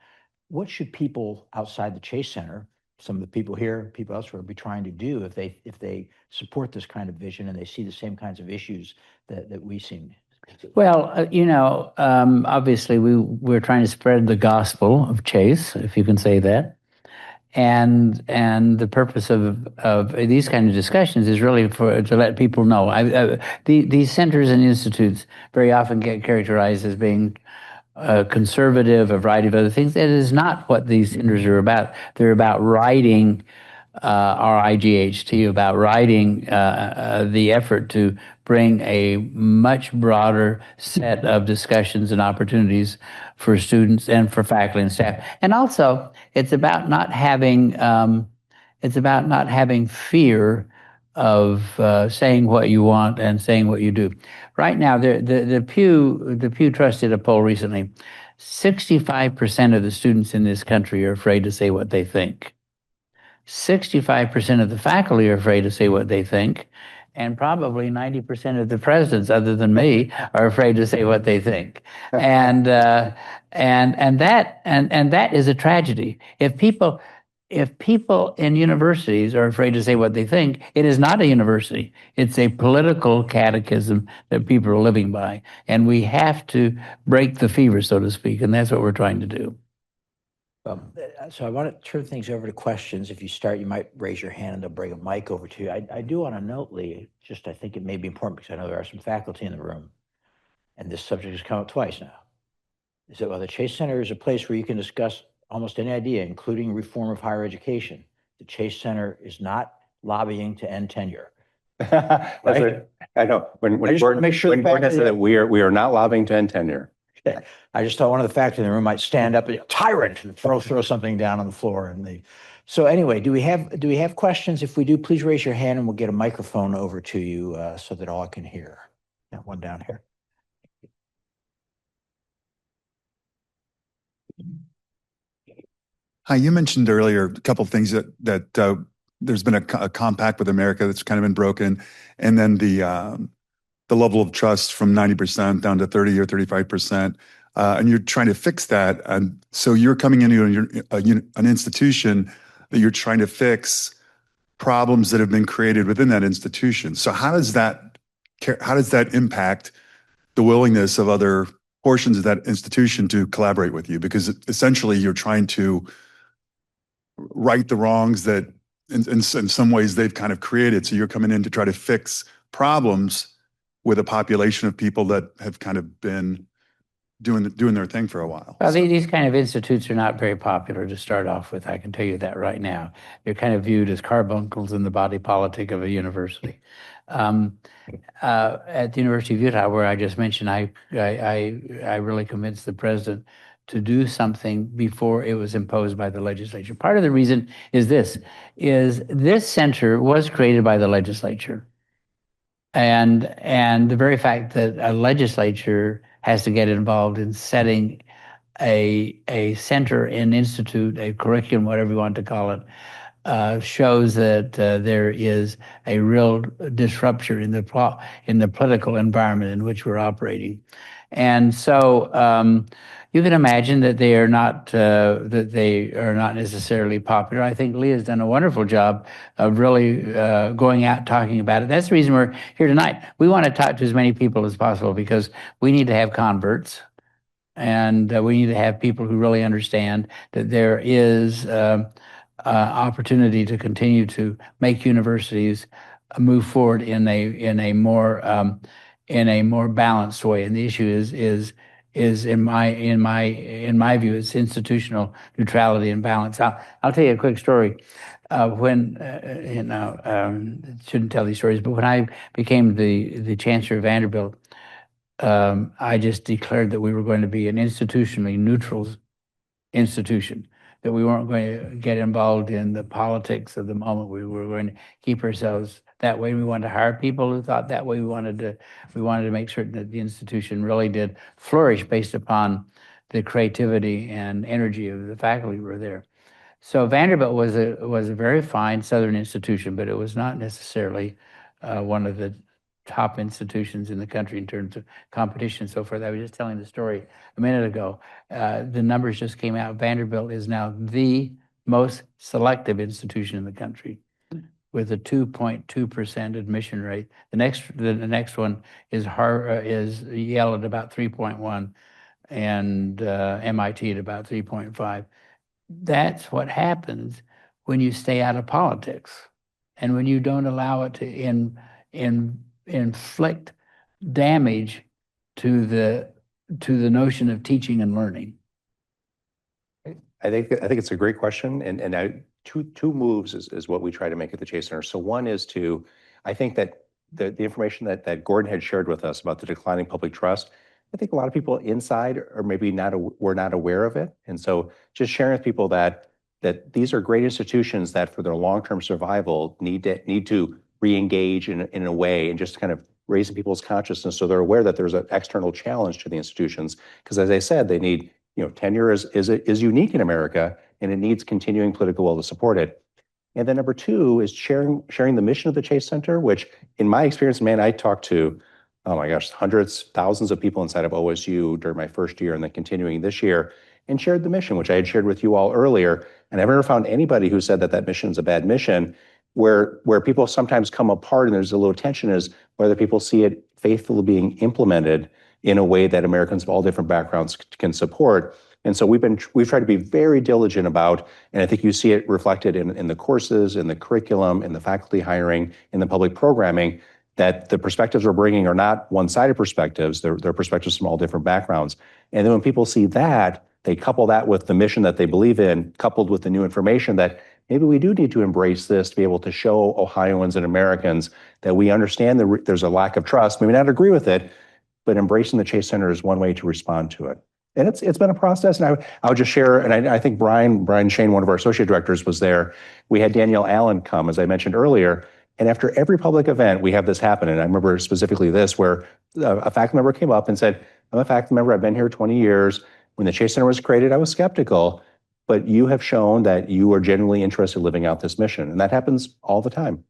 What should people outside the Chase Center, some of the people here, people elsewhere, be trying to do if they support this kind of vision and they see the same kinds of issues that we seem? Well, obviously we're trying to spread the gospel of Chase, if you can say that. And the purpose of these kind of discussions is really to let people know. These centers and institutes very often get characterized as being conservative, a variety of other things. That is not what these centers are about. They're about writing our IGHT, about writing the effort to bring a much broader set of discussions and opportunities for students and for faculty and staff. And also, it's about not having fear of saying what you want and saying what you do. Right now, the Pew Trust did a poll recently. 65% of the students in this country are afraid to say what they think. 65% of the faculty are afraid to say what they think, and probably 90% of the presidents, other than me, are afraid to say what they think. And that is a tragedy. If people in universities are afraid to say what they think, it is not a university. It's a political catechism that people are living by, and we have to break the fever, so to speak, and that's what we're trying to do. So I want to turn things over to questions. If you start, you might raise your hand and they'll bring a mic over to you. I do want to note, Lee, I think it may be important because I know there are some faculty in the room, and this subject has come up twice now. Is that while the Chase Center is a place where you can discuss almost any idea, including reform of higher education, the Chase Center is not lobbying to end tenure. Right? I know. When Gordon said that we are not lobbying to end tenure. Okay. I just thought one of the faculty in the room might stand up and tyrant and throw something down on the floor. So anyway, do we have questions? If we do, please raise your hand and we'll get a microphone over to you so that all can hear. Got one down here. Hi, you mentioned earlier a couple of things that there's been a compact with America that's kind of been broken, and then the level of trust from 90% down to 30 or 35%, and you're trying to fix that. And so you're coming into an institution that you're trying to fix problems that have been created within that institution. So how does that impact the willingness of other portions of that institution to collaborate with you? Because essentially you're trying to right the wrongs that in some ways they've kind of created. So you're coming in to try to fix problems with a population of people that have kind of been doing their thing for a while. Well, these kind of institutes are not very popular to start off with. I can tell you that right now. They're kind of viewed as carbuncles in the body politic of a university. At the University of Utah, where I just mentioned, I really convinced the president to do something before it was imposed by the legislature. Part of the reason is this center was created by the legislature. And the very fact that a legislature has to get involved in setting a center, an institute, a curriculum, whatever you want to call it, shows that there is a real disruption in the political environment in which we're operating. And so, You can imagine that they are not necessarily popular. I think Leah's done a wonderful job of really going out talking about it. That's the reason we're here tonight. We want to talk to as many people as possible because we need to have converts, and we need to have people who really understand that there is opportunity to continue to make universities move forward in a more balanced way. And the issue is in my view, it's institutional neutrality and balance. I'll tell you a quick story. When shouldn't tell these stories, but when I became the chancellor of Vanderbilt, I just declared that we were going to be an institutionally neutral institution, that we weren't going to get involved in the politics of the moment. We were going to keep ourselves that way. We wanted to hire people who thought that way. We wanted to make certain that the institution really did flourish based upon the creativity and energy of the faculty who were there. So Vanderbilt was a very fine Southern institution, but it was not necessarily one of the top institutions in the country in terms of competition and so forth. I was just telling the story a minute ago. The numbers just came out. Vanderbilt is now the most selective institution in the country, with a 2.2% admission rate. The next one is Yale at about 3.1, and MIT at about 3.5. That's what happens when you stay out of politics, and when you don't allow it to inflict damage to the notion of teaching and learning. I think it's a great question, and two moves is what we try to make at the Chase Center. So one is I think that the information that Gordon had shared with us about the declining public trust, I think a lot of people inside are maybe were not aware of it, and so just sharing with people that these are great institutions that for their long-term survival need to re-engage in a way, and just kind of raising people's consciousness so they're aware that there's an external challenge to the institutions. Because as I said, they need, tenure is unique in America, and it needs continuing political will to support it. And then number two is sharing the mission of the Chase Center, which in my experience, man, I talked to, oh my gosh, hundreds, thousands of people inside of OSU during my first year and then continuing this year, and shared the mission, which I had shared with you all earlier. And I've never found anybody who said that mission is a bad mission. Where people sometimes come apart and there's a little tension is whether people see it faithfully being implemented in a way that Americans of all different backgrounds can support. And so we've tried to be very diligent about, and I think you see it reflected in the courses, in the curriculum, in the faculty hiring, in the public programming, that the perspectives we're bringing are not one-sided perspectives. They're perspectives from all different backgrounds. And then when people see that, they couple that with the mission that they believe in, coupled with the new information that maybe we do need to embrace this to be able to show Ohioans and Americans that we understand there's a lack of trust. Maybe not agree with it, but embracing the Chase Center is one way to respond to it. And it's been a process. And I would just share, and I think Brian Shane, one of our associate directors, was there. We had Danielle Allen come, as I mentioned earlier. And after every public event, we have this happen. And I remember specifically this, where a faculty member came up and said, I'm a faculty member, I've been here 20 years. When the Chase Center was created, I was skeptical, but you have shown that you are genuinely interested in living out this mission. And that happens all the time.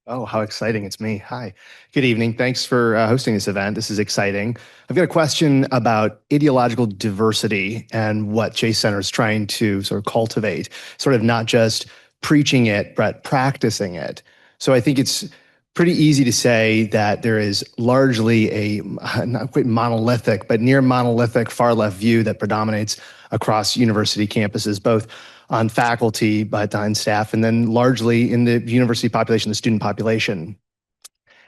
Oh, how exciting. It's me. Hi. Good evening. Thanks for hosting this event. This is exciting. I've got a question about ideological diversity and what Chase Center is trying to sort of cultivate, sort of not just preaching it, but practicing it. So I think it's pretty easy to say that there is largely a not quite monolithic, but near monolithic far left view that predominates across university campuses, both on faculty, but on staff, and then largely in the university population, the student population.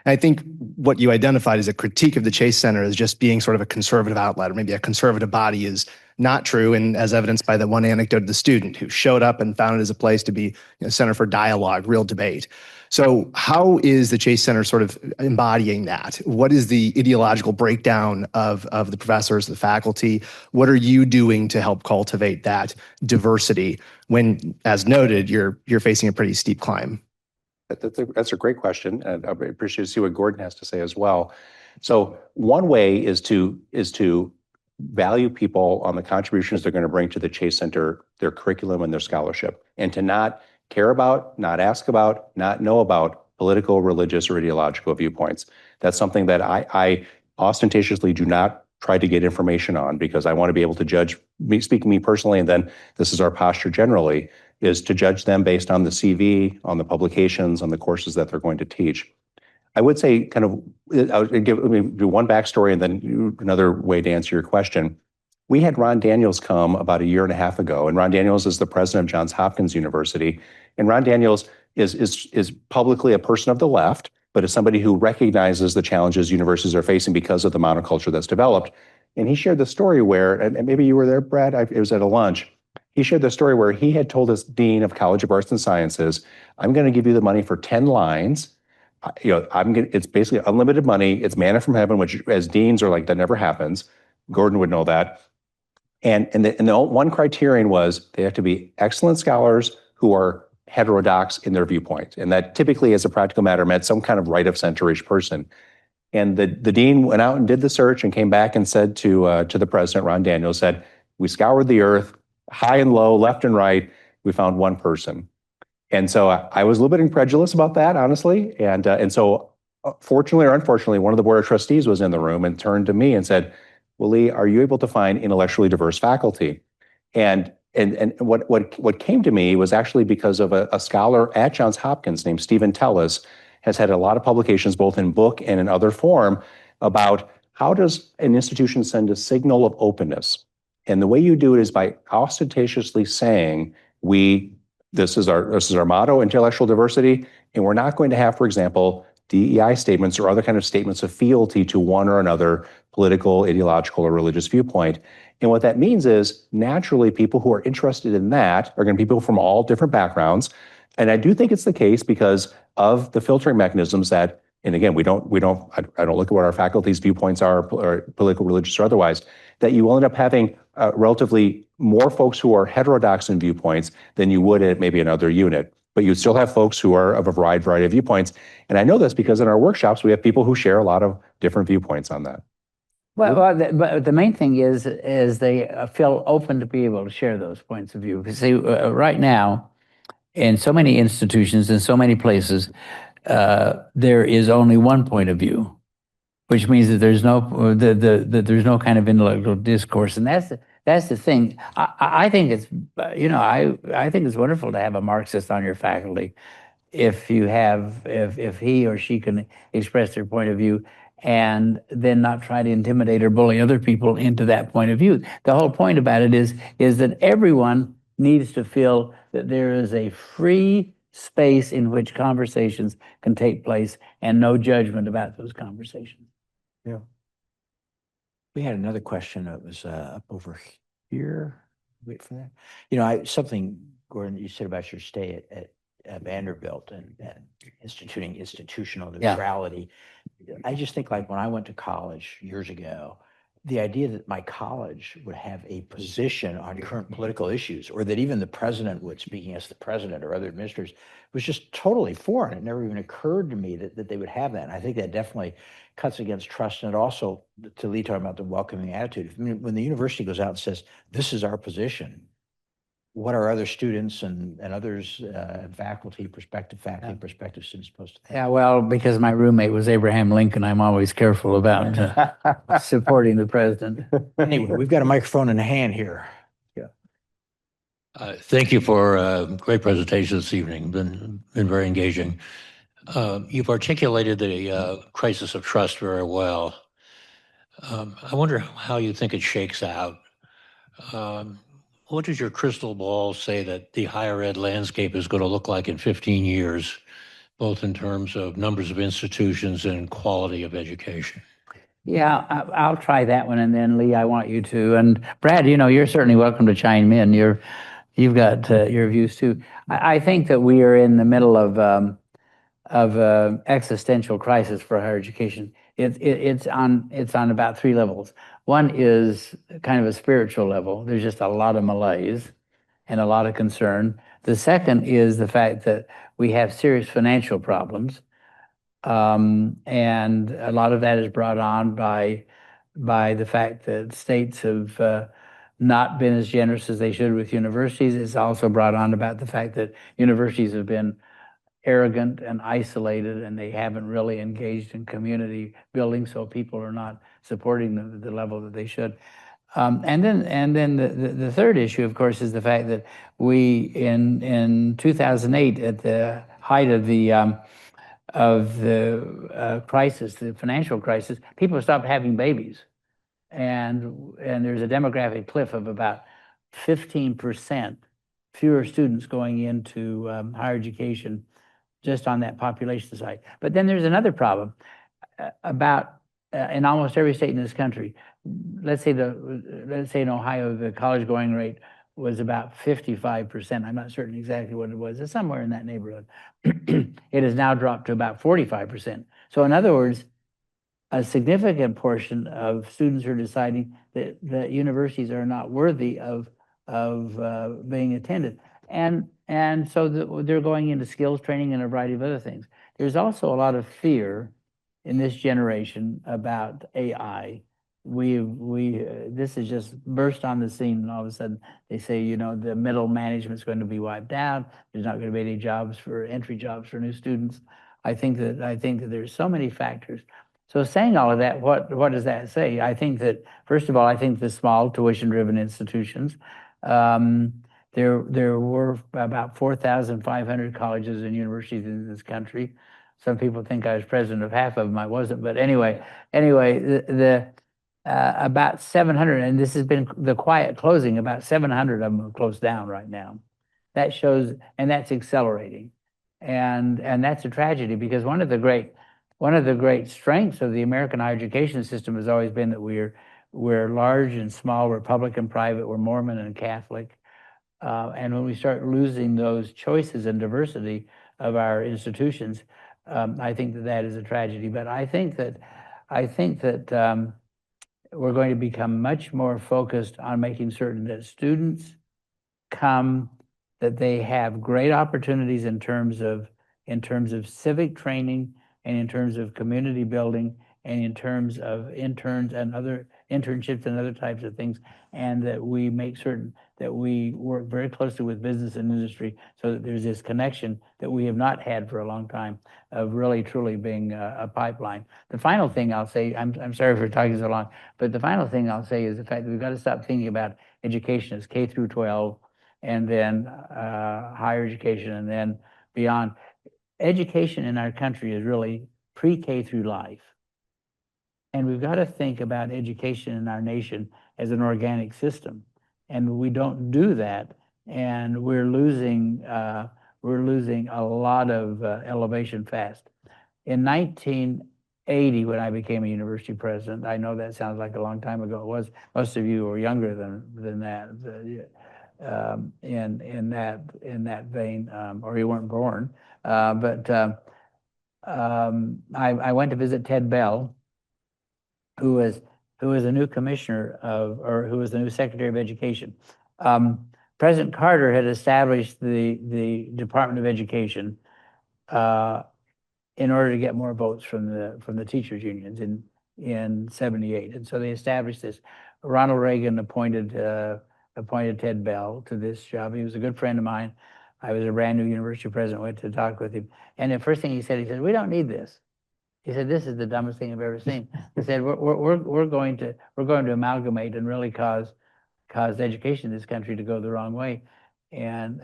And I think what you identified as a critique of the Chase Center as just being sort of a conservative outlet, or maybe a conservative body, is not true, and as evidenced by the one anecdote of the student who showed up and found it as a place to be a center for dialogue, real debate. So how is the Chase Center sort of embodying that? What is the ideological breakdown of the professors, the faculty? What are you doing to help cultivate that diversity when, as noted, you're facing a pretty steep climb? That's a great question, and I appreciate to see what Gordon has to say as well. So one way is to value people on the contributions they're going to bring to the Chase Center, their curriculum and their scholarship, and to not care about, not ask about, not know about political, religious, or ideological viewpoints. That's something that I ostentatiously do not try to get information on, because I want to be able to judge, speaking me personally, and then this is our posture generally, is to judge them based on the CV, on the publications, on the courses that they're going to teach. I would say let me do one backstory and then another way to answer your question. We had Ron Daniels come about a year and a half ago, and Ron Daniels is the president of Johns Hopkins University. And Ron Daniels is publicly a person of the left, but is somebody who recognizes the challenges universities are facing because of the monoculture that's developed. And he shared the story where, and maybe you were there, Brad, it was at a lunch. He shared the story where he had told his dean of College of Arts and Sciences, I'm going to give you the money for 10 lines. It's basically unlimited money. It's manna from heaven, which as deans are like, that never happens. Gordon would know that. And the one criterion was they have to be excellent scholars who are heterodox in their viewpoint. And that typically, as a practical matter, meant some kind of right of center-ish person. And the dean went out and did the search and came back and said to the president, Ron Daniels, said, we scoured the earth, high and low, left and right. We found one person. And so I was a little bit incredulous about that, honestly. And so fortunately or unfortunately, one of the board of trustees was in the room and turned to me and said, well, Lee, are you able to find intellectually diverse faculty? And what came to me was actually because of a scholar at Johns Hopkins named Stephen Tellis, has had a lot of publications, both in book and in other form, about how does an institution send a signal of openness? And the way you do it is by ostentatiously saying, this is our motto, intellectual diversity, and we're not going to have, for example, DEI statements or other kind of statements of fealty to one or another political, ideological, or religious viewpoint. And what that means is naturally people who are interested in that are going to be people from all different backgrounds. And I do think it's the case because of the filtering mechanisms that, and again, I don't look at what our faculty's viewpoints are, or political, religious, or otherwise, that you will end up having relatively more folks who are heterodox in viewpoints than you would at maybe another unit. But you still have folks who are of a wide variety of viewpoints. And I know this because in our workshops, we have people who share a lot of different viewpoints on that. But the main thing is they feel open to be able to share those points of view. See, right now, in so many institutions, in so many places, there is only one point of view, which means that there's no kind of intellectual discourse, and that's the thing. I think it's I think it's wonderful to have a Marxist on your faculty, if he or she can express their point of view and then not try to intimidate or bully other people into that point of view. The whole point about it is that everyone needs to feel that there is a free space in which conversations can take place and no judgment about those conversations. Yeah. We had another question that was up over here. Wait for that. Something, Gordon, you said about your stay at Vanderbilt and instituting institutional neutrality. I just think, like, when I went to college years ago, the idea that my college would have a position on current political issues, or that even the president would, speaking as the president or other administrators, was just totally foreign. It never even occurred to me that they would have that. And I think that definitely cuts against trust. And it also, to Lee talking about the welcoming attitude, when the university goes out and says, this is our position, what are other students and others, prospective students supposed to think? Yeah, well, because my roommate was Abraham Lincoln, I'm always careful about supporting the president. Anyway, we've got a microphone in hand here. Thank you for a great presentation this evening. Been very engaging. You've articulated the crisis of trust very well. I wonder how you think it shakes out. What does your crystal ball say that the higher ed landscape is going to look like in 15 years, both in terms of numbers of institutions and quality of education? Yeah, I'll try that one, and then Lee, I want you to. And Brad, you're certainly welcome to chime in. You've got your views too. I think that we are in the middle of existential crisis for higher education. It's on about three levels. One is kind of a spiritual level. There's just a lot of malaise and a lot of concern. The second is the fact that we have serious financial problems, and a lot of that is brought on by the fact that states have not been as generous as they should with universities. It's also brought on about the fact that universities have been arrogant and isolated, and they haven't really engaged in community building, so people are not supporting them at the level that they should. And then the third issue, of course, is the fact that we in 2008, at the height of the crisis, the financial crisis, people stopped having babies, and there's a demographic cliff of about 15% fewer students going into higher education just on that population side. But then there's another problem about in almost every state in this country. Let's say in Ohio, the college going rate was about 55%. I'm not certain exactly what it was. It's somewhere in that neighborhood. It has now dropped to about 45%. So in other words, a significant portion of students are deciding that universities are not worthy of being attended. And so they're going into skills training and a variety of other things. There's also a lot of fear in this generation about AI. This has just burst on the scene, and all of a sudden they say, you know, the middle management is going to be wiped out. There's not going to be any entry jobs for new students. I think that there's so many factors. So saying all of that, what does that say? I think that, first of all, I think the small tuition-driven institutions, there were about 4,500 colleges and universities in this country. Some people think I was president of half of them. I wasn't, but anyway, about 700, and this has been the quiet closing. About 700 of them have closed down right now. That shows, and that's accelerating, and that's a tragedy, because one of the great strengths of the American higher education system has always been that we're large and small, we're public and private, we're Mormon and Catholic. And when we start losing those choices and diversity of our institutions, I think that is a tragedy. But I think that we're going to become much more focused on making certain that students come, that they have great opportunities in terms of civic training, and in terms of community building, and in terms of internships and other types of things, and that we make certain that we work very closely with business and industry, so that there's this connection that we have not had for a long time, of really truly being a pipeline. The final thing I'll say, I'm sorry for talking so long, but the final thing I'll say is the fact that we've got to stop thinking about education as K through 12, and then higher education, and then beyond. Education in our country is really pre-K through life. And we've got to think about education in our nation as an organic system. And we don't do that, and we're losing a lot of elevation fast. In 1980, when I became a university president, I know that sounds like a long time ago. It was. Most of you were younger than that. In that vein, or you weren't born. But I went to visit Ted Bell, who was a new commissioner who was the new Secretary of Education. President Carter had established the Department of Education in order to get more votes from the teachers unions in '78, and so they established this. Ronald Reagan appointed Ted Bell to this job. He was a good friend of mine. I was a brand new university president, went to talk with him. And the first thing he said, we don't need this. He said, this is the dumbest thing I've ever seen. He said, we're going to amalgamate and really cause education in this country to go the wrong way. And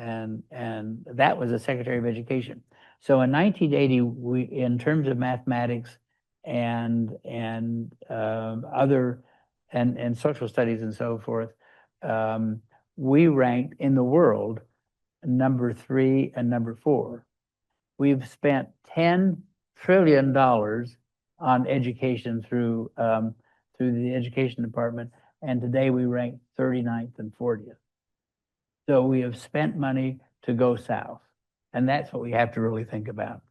that was the Secretary of Education. So in 1980, we, in terms of mathematics and other and social studies and so forth, we ranked in the world number 3 and number 4. We've spent $10 trillion on education through the education department, and today we rank 39th and 40th. So we have spent money to go south, and that's what we have to really think about.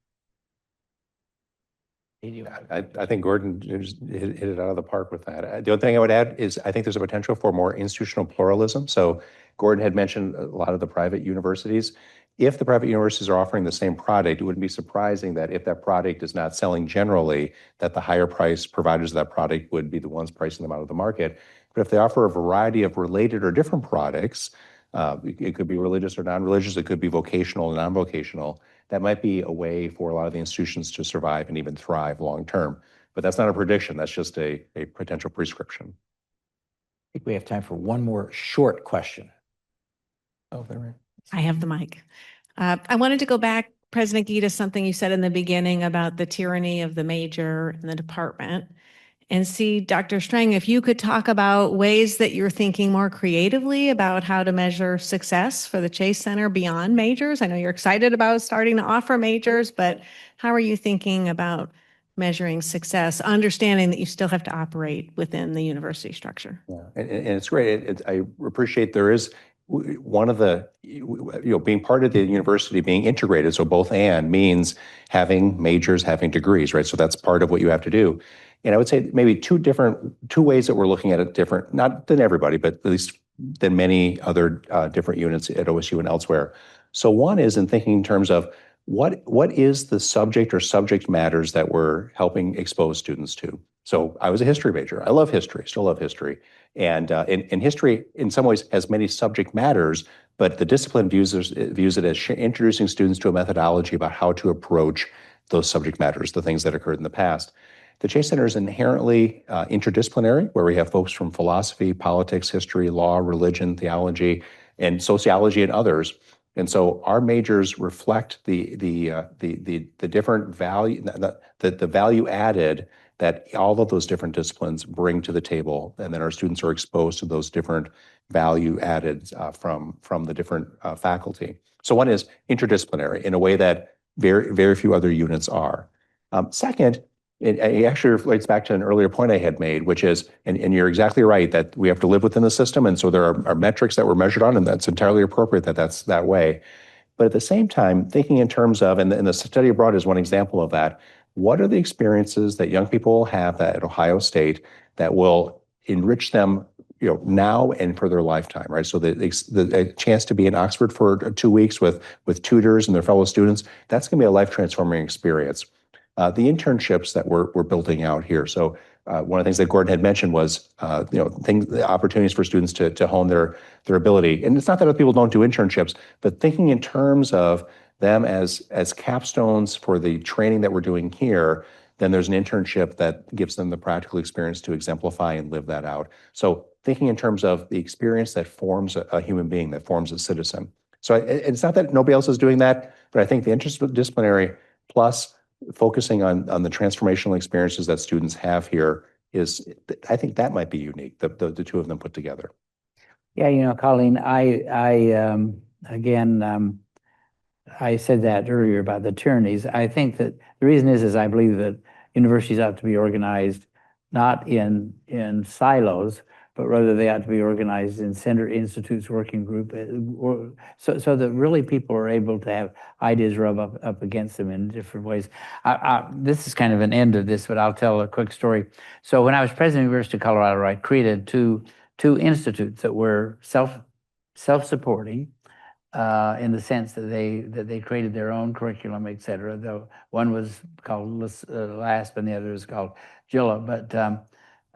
I think Gordon just hit it out of the park with that. The other thing I would add is I think there's a potential for more institutional pluralism. So Gordon had mentioned a lot of the private universities. If the private universities are offering the same product, it wouldn't be surprising that if that product is not selling generally, that the higher price providers of that product would be the ones pricing them out of the market. But if they offer a variety of related or different products, it could be religious or non-religious, it could be vocational or non-vocational, that might be a way for a lot of the institutions to survive and even thrive long term. But that's not a prediction, that's just a potential prescription. I think we have time for one more short question. Oh, there. I have the mic. I wanted to go back, President Gita, something you said in the beginning about the tyranny of the major and the department. And see, Dr. Strang, if you could talk about ways that you're thinking more creatively about how to measure success for the Chase Center beyond majors. I know you're excited about starting to offer majors, but how are you thinking about measuring success, understanding that you still have to operate within the university structure? Yeah, and it's great. I appreciate there is one of the, being part of the university, being integrated. So both and means having majors, having degrees, right? So that's part of what you have to do. And I would say maybe two ways that we're looking at it different, not than everybody, but at least than many other different units at OSU and elsewhere. So one is in thinking in terms of what is the subject or subject matters that we're helping expose students to. So I was a history major. I love history, still love history. And history, in some ways, has many subject matters, but the discipline views it as introducing students to a methodology about how to approach those subject matters, the things that occurred in the past. The Chase Center is inherently interdisciplinary, where we have folks from philosophy, politics, history, law, religion, theology, and sociology, and others. And so our majors reflect the different value, the value added that all of those different disciplines bring to the table, and then our students are exposed to those different value added from the different faculty. So one is interdisciplinary in a way that very few other units are. Second, it actually relates back to an earlier point I had made, which is, and you're exactly right, that we have to live within the system. And so there are metrics that we're measured on, and that's entirely appropriate that that's that way. But at the same time, thinking in terms of, and the study abroad is one example of that, what are the experiences that young people have at Ohio State that will enrich them, now and for their lifetime, right? So the chance to be in Oxford for 2 weeks with tutors and their fellow students, that's going to be a life transforming experience. The internships that we're building out here. So one of the things that Gordon had mentioned was, the opportunities for students to hone their ability. And it's not that other people don't do internships, but thinking in terms of them as capstones for the training that we're doing here, then there's an internship that gives them the practical experience to exemplify and live that out. So thinking in terms of the experience that forms a human being, that forms a citizen. So it's not that nobody else is doing that, but I think the interdisciplinary plus focusing on the transformational experiences that students have here is, I think that might be unique, the two of them put together. Yeah, Colleen, I said that earlier about the tyrannies. I think that the reason is I believe that universities ought to be organized not in silos, but rather they ought to be organized in center institutes, working group, so that really people are able to have ideas rub up against them in different ways. This is kind of an end of this, but I'll tell a quick story. So when I was president of the University of Colorado, I created two institutes that were self-supporting, in the sense that they created their own curriculum, et cetera. Though one was called LASP and the other was called Gilla, but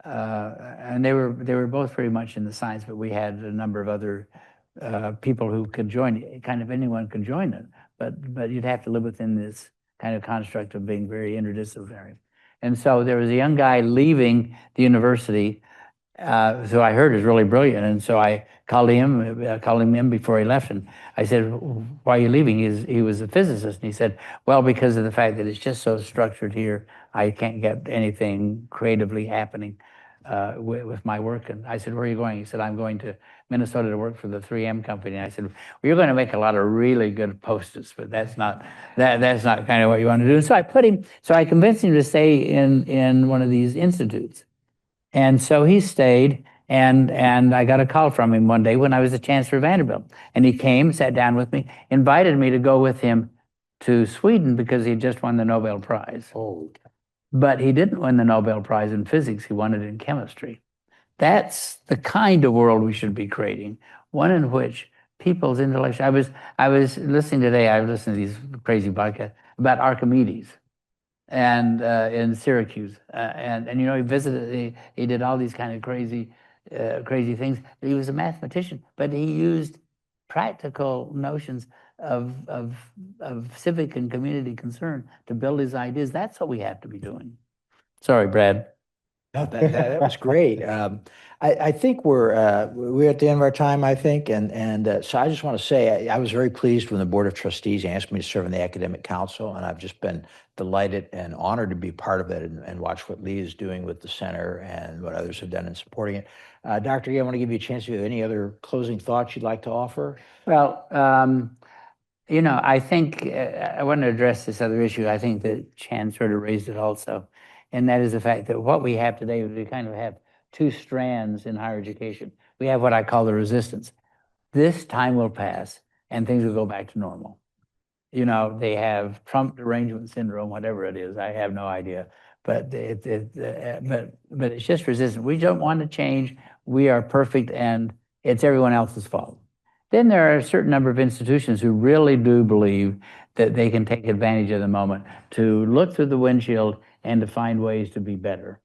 and they were both very much in the science, but we had a number of other people who could join. Kind of anyone could join it, but you'd have to live within this kind of construct of being very interdisciplinary. And so there was a young guy leaving the university, who I heard is really brilliant, and so I called him in before he left, and I said, "Why are you leaving?" He was a physicist, and he said, "Well, because of the fact that it's just so structured here, I can't get anything creatively happening with my work." And I said, "Where are you going?" He said, "I'm going to Minnesota to work for the 3M company." And I said, "Well, you're going to make a lot of really good Post-its, but that's not kind of what you want to do." And so I convinced him to stay in one of these institutes. And so he stayed, and I got a call from him one day when I was the chancellor of Vanderbilt. And he came, sat down with me, invited me to go with him to Sweden because he had just won the Nobel Prize. Oh. But he didn't win the Nobel Prize in physics, he won it in chemistry. That's the kind of world we should be creating, one in which people's intellectual... I was listening today, I listened to these crazy podcasts about Archimedes, and in Syracuse, and he visited. He did all these kind of crazy, crazy things. He was a mathematician, but he used practical notions of civic and community concern to build his ideas. That's what we have to be doing. Sorry, Brad. No, that was great. I think we're at the end of our time, I think, and so I just want to say I was very pleased when the Board of Trustees asked me to serve on the Academic Council, and I've just been delighted and honored to be part of it and watch what Lee is doing with the center and what others have done in supporting it. Dr. Gee, I want to give you a chance if you have any other closing thoughts you'd like to offer. Well, I think I want to address this other issue. I think that Chan sort of raised it also, and that is the fact that what we have today, we kind of have two strands in higher education. We have what I call the resistance. This time will pass, and things will go back to normal. They have Trump derangement syndrome, whatever it is. I have no idea, but but it's just resistance. We don't want to change. We are perfect, and it's everyone else's fault. Then there are a certain number of institutions who really do believe that they can take advantage of the moment to look through the windshield and to find ways to be better.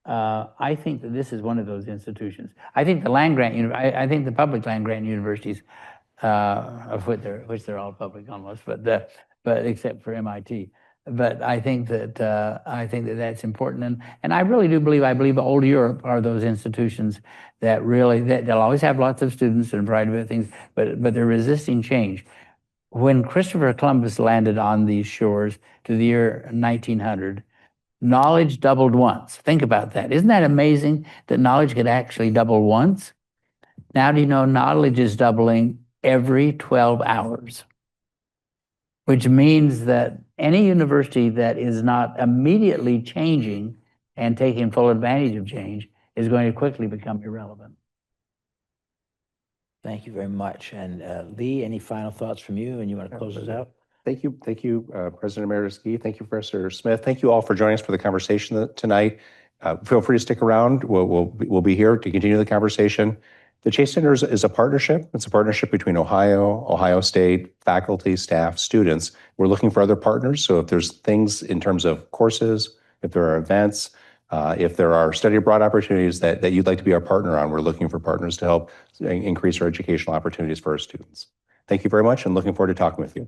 I think that this is one of those institutions. I think the land grant, I think the public land grant universities, of which they're all public almost, but except for MIT. But I think that that's important, and I really do believe. I believe old Europe are those institutions that really they'll always have lots of students and variety of things, but they're resisting change. When Christopher Columbus landed on these shores to the year 1900, knowledge doubled once. Think about that. Isn't that amazing that knowledge could actually double once? Now do you know knowledge is doubling every 12 hours? Which means that any university that is not immediately changing and taking full advantage of change is going to quickly become irrelevant. Thank you very much. And Lee, any final thoughts from you? And you want to close us out? Thank you, President Emeritus Gee. Thank you, Professor Smith. Thank you all for joining us for the conversation tonight. Feel free to stick around. We'll be here to continue the conversation. The Chase Center is a partnership. It's a partnership between Ohio State, faculty, staff, students. We're looking for other partners. So if there's things in terms of courses, if there are events, if there are study abroad opportunities that you'd like to be our partner on, we're looking for partners to help increase our educational opportunities for our students. Thank you very much and looking forward to talking with you.